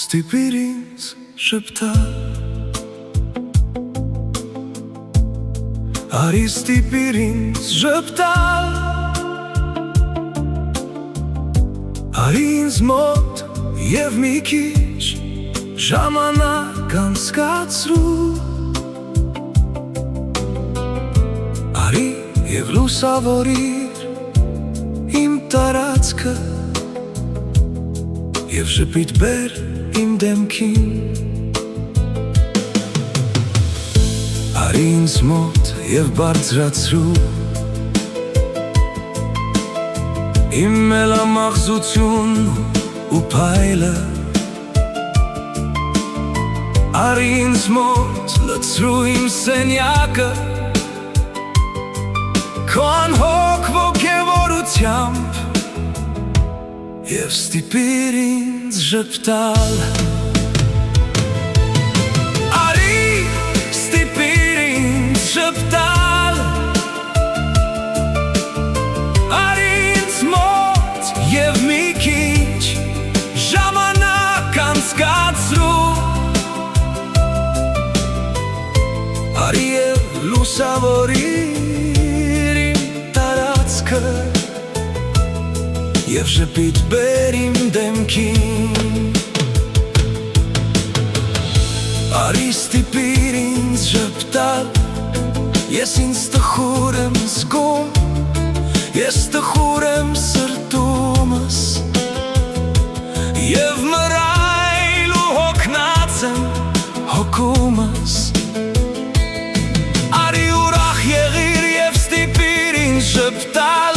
Ստիպիր ինձ շպտալ Արի ստիպիր ինձ շպտալ Արի ինձ մոտ և մի քիչ ժամանակ անցկացրու Արի և լուսավորիր իմ տարածքը Եվ ժպիտ բեր իմ դեմքին Արի ինձ մոտ և բարձրացրու Իմ մելամաղձությունն ու փայլը Արի ինձ մոտ լցրու իմ սենյակը Քո անհոգ ոգևորությամբ Եվ ստիպիր ինձ ժպտալ Արի ստիպիր ինձ ժպտալ Արի ինձ մոտ և մի քիչ ժամանակ անցկացրու Արի և լուսավորիր իմ տարածքը Եվ ժպիտ բեր իմ դեմքին Արի ստիպիր ինձ ժպտալ Ես ինձ տխուր եմ զգում Ես տխուր եմ սրտումս Եվ մռայլ ու հոգնած եմ հոգումս Արի ուրախ եղիր և ստիպիր ինձ ժպտալ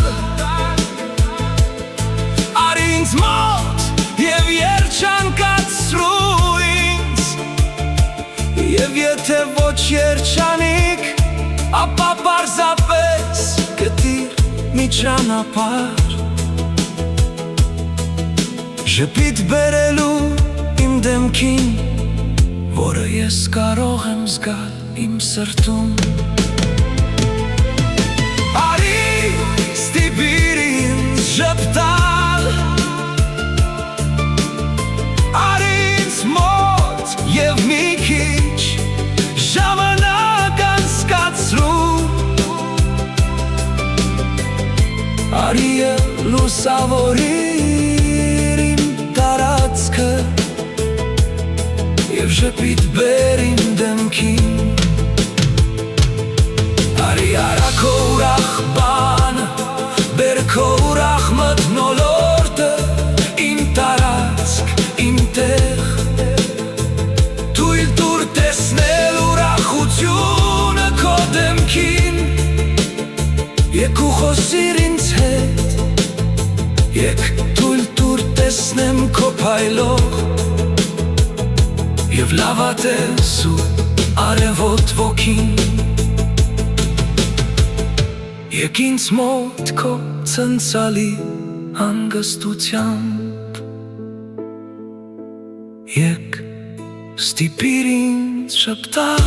Ինձ մոտ և երջանկացրու ինձ Եվ եթե ոչ երջանիկ, ապա պարզապես գտիր մի ճանապարհ Ժպիտ բերելու իմ դեմքին, որը ես կարող եմ զգալ իմ սրտում Արի ստիպիր ինձ ժպտալ Եվ մի քիչ ժամանակ անցկացրու Արի և լուսավորիր իմ տարածքը Եվ ժպիտ բեր իմ դեմքին Արի արա քո ուրախ բանը Բեր քո ուրախ մթնոլորտը Իմ տարածք, իմ տեղ Տեսնել ուրախությունը քո դեմքին Եկ ու խոսիր ինձ հետ Եկ թույլ տուր տեսնեմ քո փայլող Եվ լավատես ու արևոտ ոգին Եկ ինձ մոտ քո ցնցալի հանգստությամբ Եկ Ստիպիր ինձ շպտալ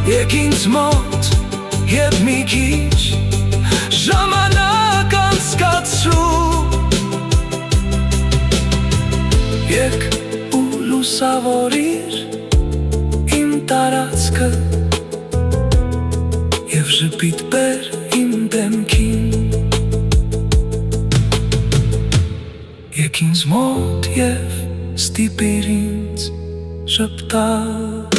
Եկ ինձ մոտ և մի քիչ ժամանակ անցկացրու Եկ ու լուսավորիր իմ տարածքը Եվ ժպիտ բեր իմ դեմքին Եկ ինձ մոտ և ստիպիր ինձ ժպտալ